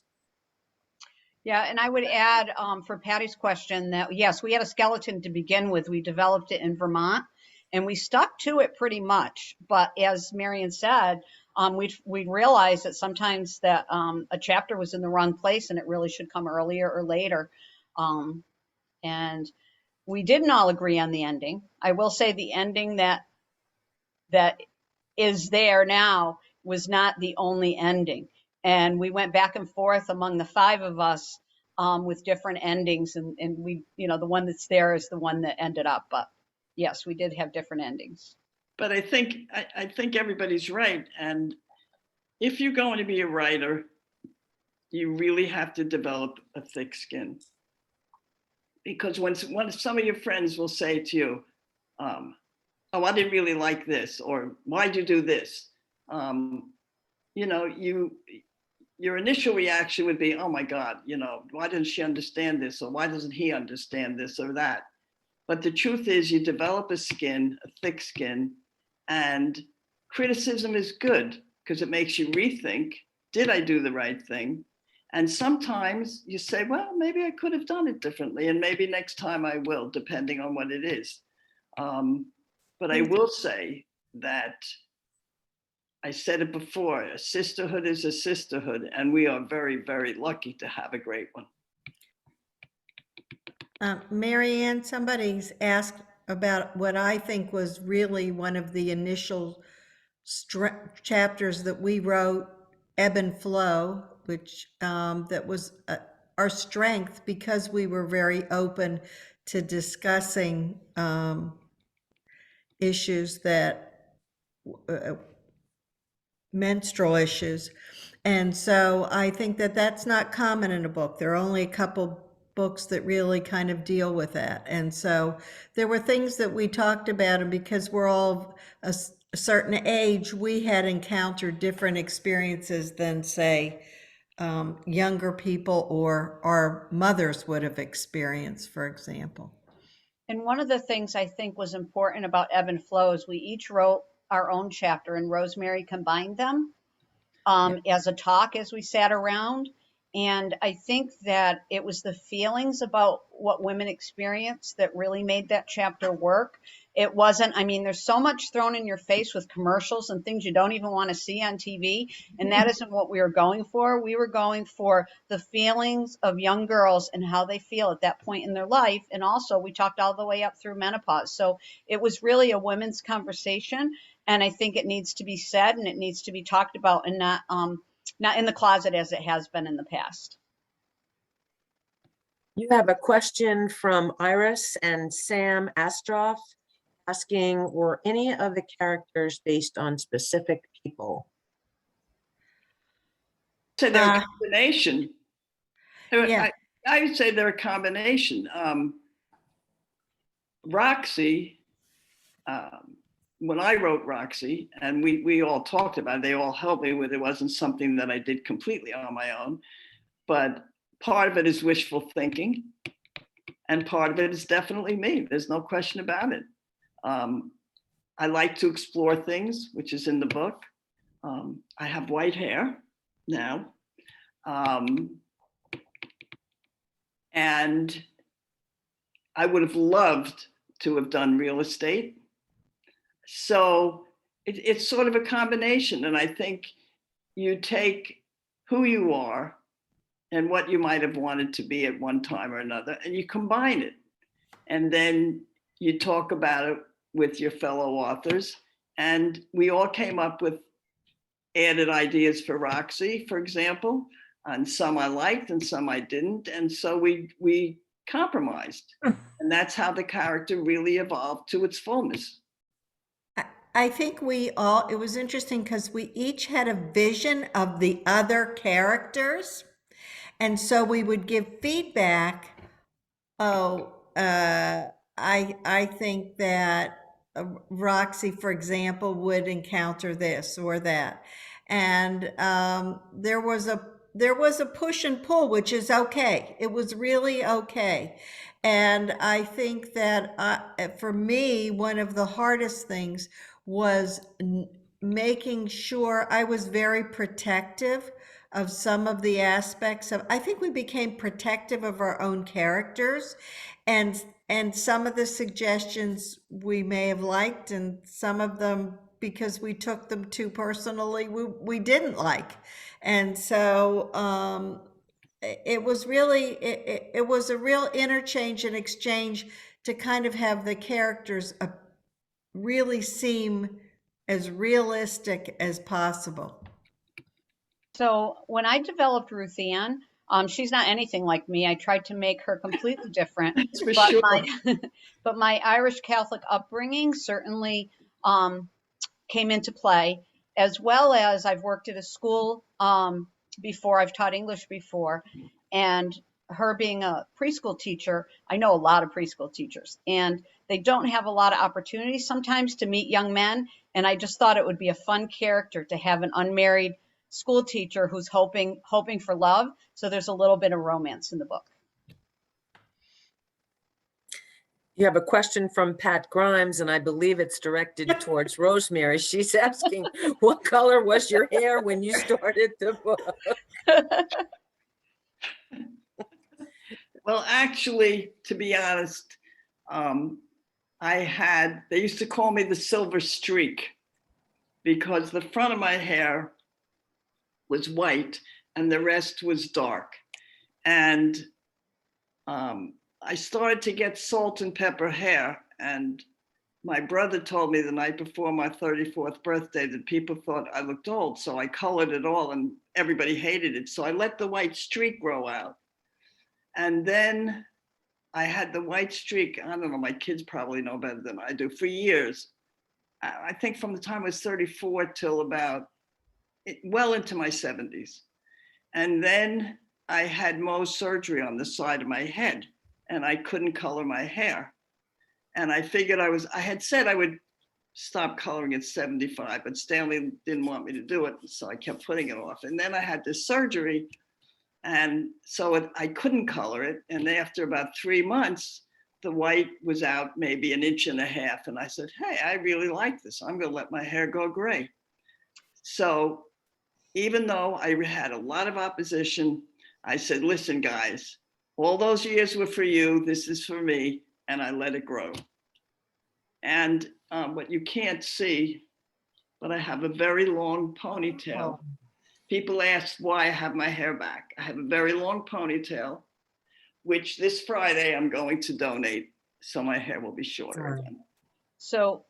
Yeah, and I would add for Patty's question that, yes, we had a skeleton to begin with. We developed it in Vermont, and we stuck to it pretty much. But as Marion said, we realized that sometimes that a chapter was in the wrong place, and it really should come earlier or later. And we didn't all agree on the ending. I will say the ending that is there now was not the only ending. And we went back and forth among the 5 of us with different endings. And we, you know, the one that's there is the one that ended up. But yes, we did have different endings. But I think everybody's right. And if you're going to be a writer, you really have to develop a thick skin. Because when some of your friends will say to you, oh, I didn't really like this, or why'd you do this? You know, your initial reaction would be, oh my God, you know, why doesn't she understand this? Or why doesn't he understand this or that? But the truth is, you develop a skin, a thick skin, and criticism is good because it makes you rethink, did I do the right thing? And sometimes you say, well, maybe I could have done it differently, and maybe next time I will, depending on what it is. But I will say that I said it before, a sisterhood is a sisterhood, and we are very, very lucky to have a great one. Mary Ann, somebody's asked about what I think was really one of the initial chapters that we wrote, Ebb and Flow, which that was our strength because we were very open to discussing issues that menstrual issues. And so I think that that's not common in a book. There are only a couple books that really kind of deal with that. And so there were things that we talked about, and because we're all a certain age, we had encountered different experiences than, say, younger people or our mothers would have experienced, for example. And one of the things I think was important about Ebb and Flow is we each wrote our own chapter, and Rosemary combined them as a talk as we sat around. And I think that it was the feelings about what women experience that really made that chapter work. It wasn't, I mean, there's so much thrown in your face with commercials and things you don't even want to see on TV. And that isn't what we were going for. We were going for the feelings of young girls and how they feel at that point in their life. And also we talked all the way up through menopause. So it was really a women's conversation. And I think it needs to be said and it needs to be talked about, and not in the closet as it has been in the past. You have a question from Iris and Sam Astroff asking, were any of the characters based on specific people? So they're a combination. Yeah. I would say they're a combination. Roxy, when I wrote Roxy, and we all talked about it, they all helped me with it. It wasn't something that I did completely on my own, but part of it is wishful thinking, and part of it is definitely me. There's no question about it. I like to explore things, which is in the book. I have white hair now. And I would have loved to have done real estate. So it's sort of a combination. And I think you take who you are and what you might have wanted to be at one time or another, and you combine it. And then you talk about it with your fellow authors. And we all came up with added ideas for Roxy, for example, and some I liked and some I didn't. And so we compromised. And that's how the character really evolved to its fullness. I think it was interesting because we each had a vision of the other characters. And so we would give feedback. I think that Roxy, for example, would encounter this or that. And there was a push and pull, which is okay. It was really okay. And I think that for me, one of the hardest things was making sure I was very protective of some of the aspects of, I think we became protective of our own characters, and some of the suggestions we may have liked, and some of them, because we took them too personally, we didn't like. And so it was really, it was a real interchange and exchange to kind of have the characters really seem as realistic as possible. So when I developed Ruth Ann, she's not anything like me. I tried to make her completely different. That's for but sure. But my Irish Catholic upbringing certainly came into play, as well as I've worked at a school before. I've taught English before, and her being a preschool teacher, I know a lot of preschool teachers, and they don't have a lot of opportunities sometimes to meet young men. And I just thought it would be a fun character to have an unmarried school teacher who's hoping for love. So there's a little bit of romance in the book. You have a question from Pat Grimes, and I believe it's directed towards Rosemary. She's asking, what color was your hair when you started the book? Well, actually, to be honest, they used to call me the silver streak. because the front of my hair was white and the rest was dark. And I started to get salt and pepper hair. And my brother told me the night before my 34th birthday that people thought I looked old. So I colored it all and everybody hated it. So I let the white streak grow out. And then I had the white streak, I don't know, my kids probably know better than I do, for years. I think from the time I was 34 till about well into my 70s. And then I had Mohs surgery on the side of my head and I couldn't color my hair. And I figured I had said I would stop coloring at 75, but Stanley didn't want me to do it. So I kept putting it off. And then I had this surgery. And so I couldn't color it. And after about 3 months, the white was out maybe 1.5 inches. And I said, hey, I really like this. I'm going to let my hair go gray. So even though I had a lot of opposition, I said, listen, guys, all those years were for you. This is for me. And I let it grow. And what you can't see, but I have a very long ponytail. People ask why I have my hair back. I have a very long ponytail, which this Friday I'm going to donate, so my hair will be shorter again. So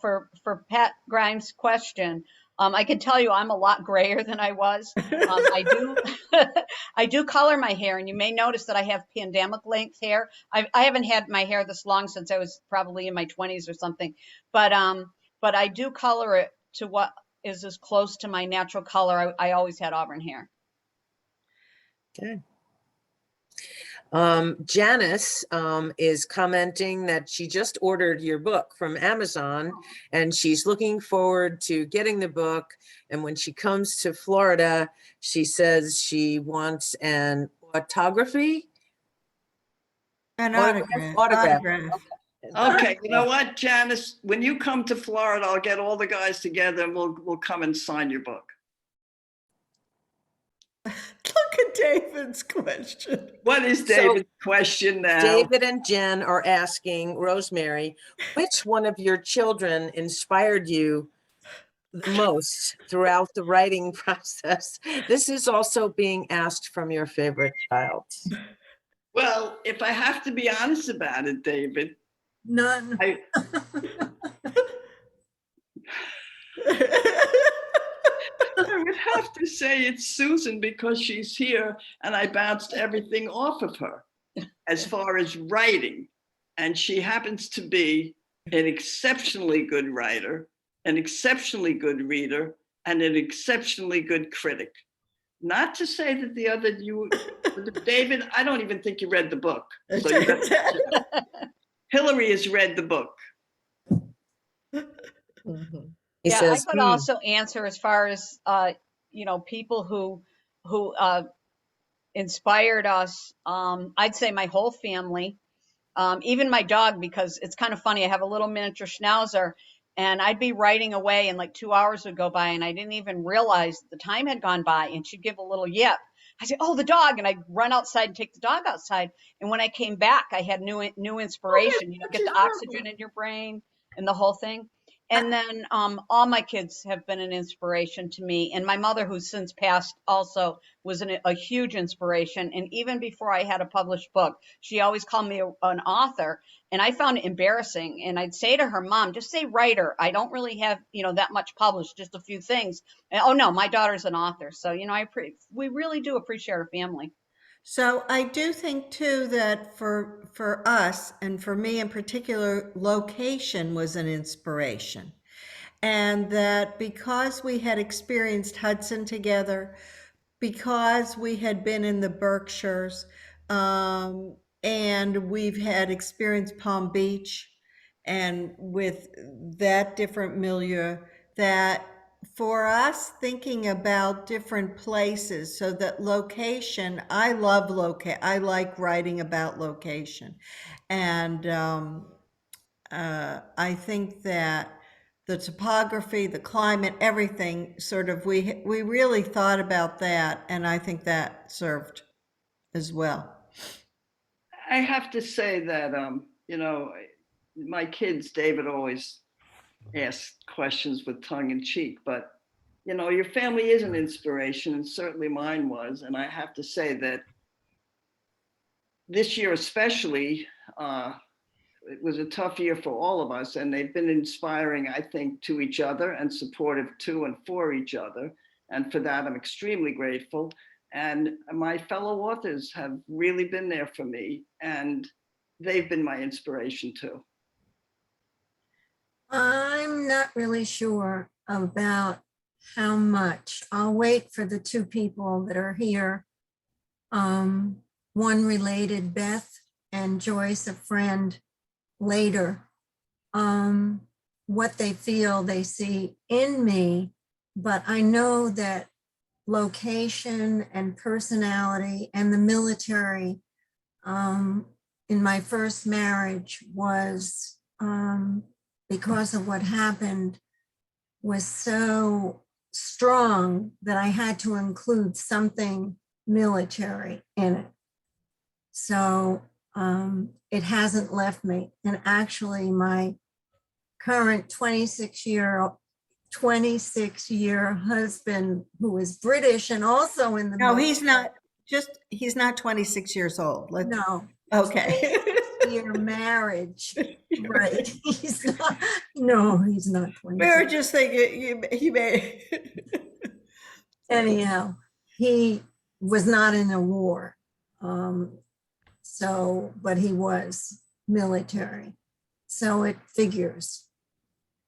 for Pat Grimes' question, I can tell you I'm a lot grayer than I was. I do color my hair, and you may notice that I have pandemic length hair. I haven't had my hair this long since I was probably in my 20s or something, but I do color it to what is as close to my natural color. I always had auburn hair. Okay. Janice is commenting that she just ordered your book from Amazon and she's looking forward to getting the book. And when she comes to Florida, she says she wants an autography. An autograph. Autograph. Okay, you know what, Janice? When you come to Florida, I'll get all the guys together and we'll come and sign your book. Look at David's question. What is David's question now? David and Jen are asking Rosemary, which one of your children inspired you the most throughout the writing process? This is also being asked from your favorite child. Well, if I have to be honest about it, David, None. I would have to say it's Susan because she's here and I bounced everything off of her as far as writing. And she happens to be an exceptionally good writer, an exceptionally good reader, and an exceptionally good critic. Not to say that the other David, I don't even think you read the book. So Hillary has read the book. He says, I could also answer as far as people who inspired us. I'd say my whole family, even my dog, because it's kind of funny. I have a little miniature schnauzer, and I'd be writing away, and like 2 hours would go by, and I didn't even realize the time had gone by. And she'd give a little yip. I said, "Oh, the dog!" And I'd run outside and take the dog outside. And when I came back, I had new inspiration. Get the oxygen in your brain and the whole thing. And then all my kids have been an inspiration to me. And my mother, who's since passed, also was a huge inspiration. And even before I had a published book, she always called me an author. And I found it embarrassing. And I'd say to her, Mom, just say writer. I don't really have, that much published, just a few things. And, oh, no, my daughter's an author. So, we really do appreciate our family. So I do think too that for us, and for me in particular, location was an inspiration. And that because we had experienced Hudson together, because we had been in the Berkshires, and we've had experienced Palm Beach, and with that different milieu, that for us thinking about different places, so that location, I like writing about location. And I think that the topography, the climate, everything sort of, we really thought about that. And I think that served as well. I have to say that, my kids, David always ask questions with tongue in cheek, but you know, your family is an inspiration, and certainly mine was. And I have to say that this year especially, it was a tough year for all of us, and they've been inspiring, I think, to each other and supportive to and for each other. And for that, I'm extremely grateful. And my fellow authors have really been there for me, and they've been my inspiration too. I'm not really sure about how much. I'll wait for the two people that are here. One related, Beth, and Joyce, a friend, later. What they feel they see in me, but I know that location and personality and the military in my first marriage was because of what happened was so strong that I had to include something military in it. So it hasn't left me. And actually my current 26-year husband, who is British and also in the No, military. he's not 26 years old. No. Okay. Year marriage. Right. He's not, no, he's not 26. We were just thinking he may. Anyhow, he was not in a war. But he was military. So it figures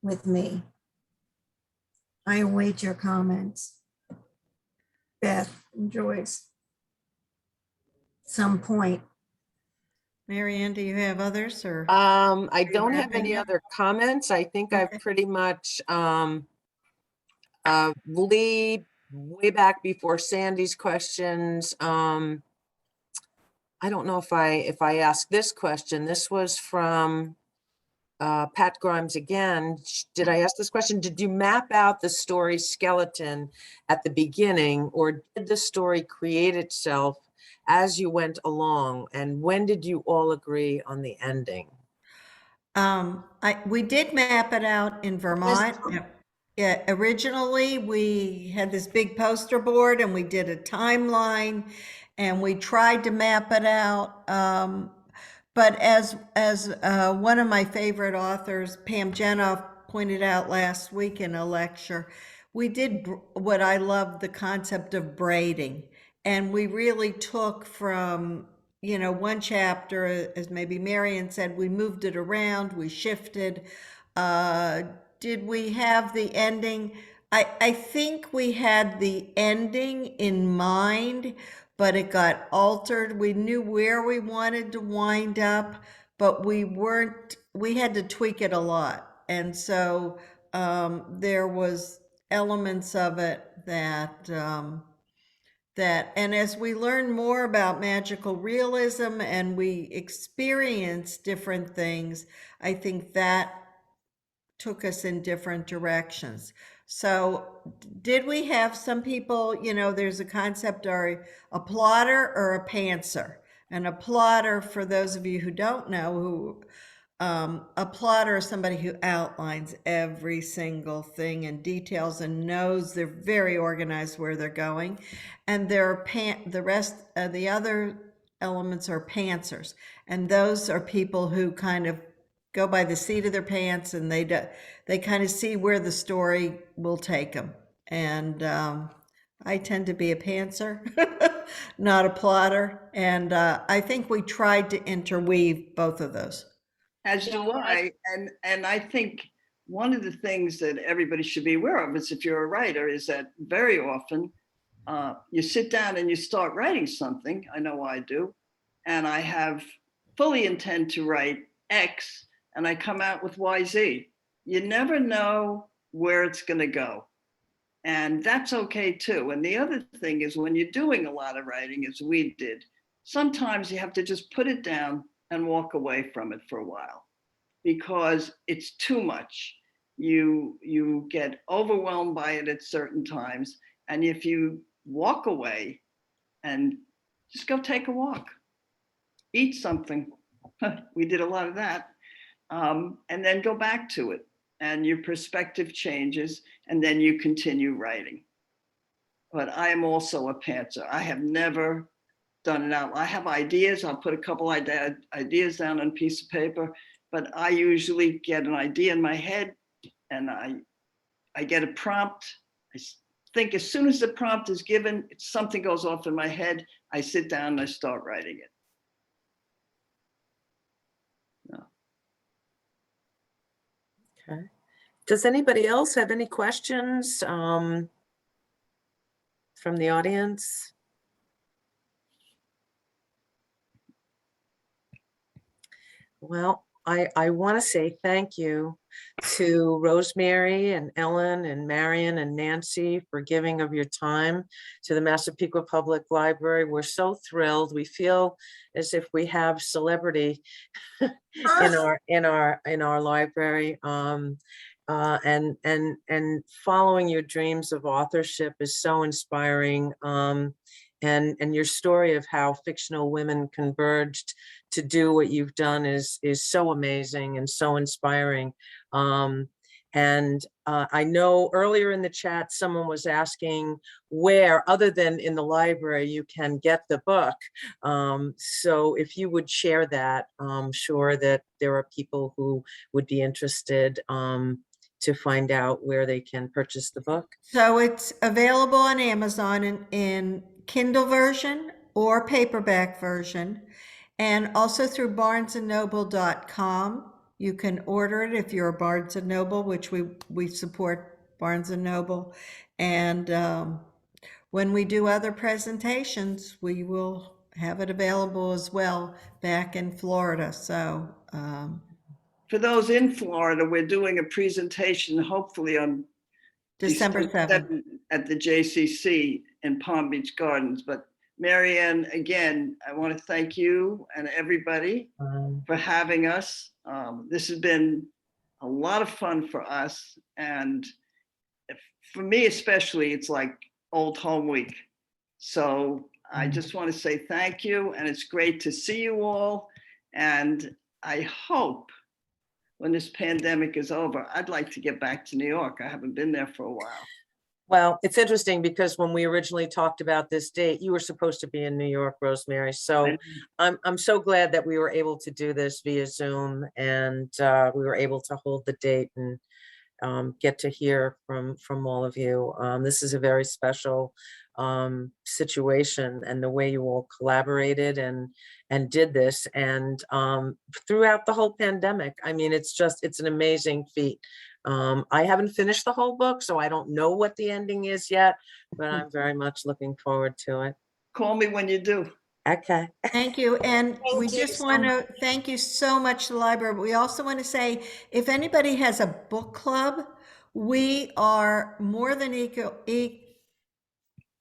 with me. I await your comments. Beth and Joyce. Some point. Mary Ann, do you have others or? I don't have any other comments. I think I've Okay. pretty much Lee, way back before Sandy's questions. I don't know if I asked this question. This was from Pat Grimes again. Did I ask this question? Did you map out the story skeleton at the beginning, or did the story create itself as you went along? And when did you all agree on the ending? We did map it out in Vermont. Yeah, originally we had this big poster board and we did a timeline and we tried to map it out. But as one of my favorite authors, Pam Jenoff, pointed out last week in a lecture, we did what I love, the concept of braiding. And we really took from, one chapter, as maybe Marian said, we moved it around, we shifted. Did we have the ending? I think we had the ending in mind, but it got altered. We knew where we wanted to wind up, but we had to tweak it a lot. And so there was elements of it that, and as we learn more about magical realism and we experience different things, I think that took us in different directions. So did we have some people, there's a concept or a plotter or a pantser. And a plotter, for those of you who don't know, a plotter is somebody who outlines every single thing in details and knows they're very organized where they're going. And the other elements are pantsers. And those are people who kind of go by the seat of their pants and they kind of see where the story will take them. And I tend to be a pantser, not a plotter. And I think we tried to interweave both of those. As do I. And I think one of the things that everybody should be aware of is, if you're a writer, is that very often you sit down and you start writing something. I know I do. And I have fully intend to write X, and I come out with YZ. You never know where it's going to go. And that's okay too. And the other thing is, when you're doing a lot of writing, as we did, sometimes you have to just put it down and walk away from it for a while, because it's too much. You get overwhelmed by it at certain times. And if you walk away and just go take a walk, eat something, we did a lot of that, and then go back to it and your perspective changes, and then you continue writing. But I am also a pantser. I have never done it out. I have ideas. I'll put a couple ideas down on a piece of paper, but I usually get an idea in my head and I get a prompt. I think as soon as the prompt is given, something goes off in my head. I sit down and I start writing it. No. Okay. Does anybody else have any questions from the audience? Well, I want to say thank you to Rosemary and Ellen and Marion and Nancy for giving of your time to the Massapequa Public Library. We're so thrilled. We feel as if we have celebrity in our library. And following your dreams of authorship is so inspiring. And your story of how fictional women converged to do what you've done is so amazing and so inspiring. I know earlier in the chat, someone was asking where, other than in the library, you can get the book. So if you would share that, I'm sure that there are people who would be interested to find out where they can purchase the book. So it's available on Amazon in Kindle version or paperback version, and also through barnesandnoble.com. You can order it if you're a Barnes and Noble, which we support Barnes and Noble. And when we do other presentations, we will have it available as well back in Florida. So for those in Florida, we're doing a presentation, hopefully on December 7th at the JCC in Palm Beach Gardens. But Marianne, again, I want to thank you and everybody for having us. This has been a lot of fun for us. And for me, especially, it's like old home week. So I just want to say thank you. And it's great to see you all. And I hope when this pandemic is over, I'd like to get back to New York. I haven't been there for a while. Well, it's interesting because when we originally talked about this date, you were supposed to be in New York, Rosemary. So I'm so glad that we were able to do this via Zoom, and we were able to hold the date and get to hear from all of you. This is a very special situation, and the way you all collaborated and did this, and throughout the whole pandemic. I mean, it's an amazing feat. I haven't finished the whole book, so I don't know what the ending is yet, but I'm very much looking forward to it. Call me when you do. Okay. Thank you. And we Thank you just so want to thank you so much to the library. But we also want to say, if anybody has a book club, we are more than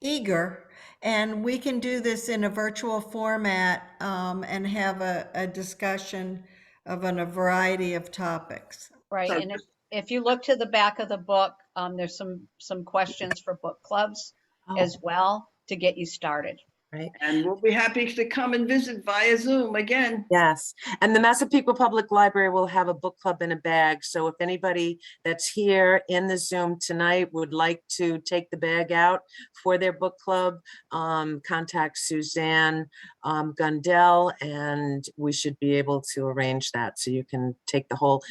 eager, and we can do this in a virtual format and have a discussion of a variety of topics. Right. And if you look to the back of the book, there's some questions for book clubs as well to get you started. Right. And we'll be happy to come and visit via Zoom again. Yes. And the Massapequa Public Library will have a book club in a bag. So if anybody that's here in the Zoom tonight would like to take the bag out for their book club, contact Suzanne Gundel, and we should be able to arrange that. So you can take the whole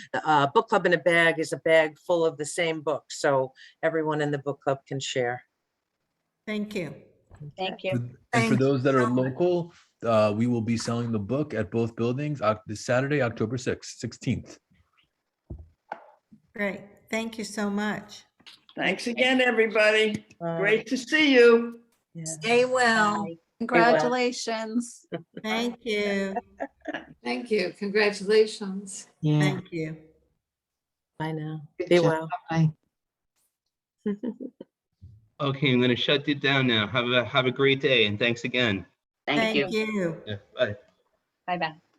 book club in a bag is a bag full of the same book. So everyone in the book club can share. Thank you. Thank you. And for Thank those that you are so much. local, we will be selling the book at both buildings this Saturday, October 16th. Great. Thank you so much. Thanks again, everybody. Bye. Great to see you. Yeah. Stay well. Bye. Congratulations. Thank you. Thank you. Congratulations. Yeah. Thank you. Bye now. Good Be job. well. Bye. Okay, I'm going to shut it down now. Have a great day, and thanks again. Thank you. Yeah, bye. Bye-bye.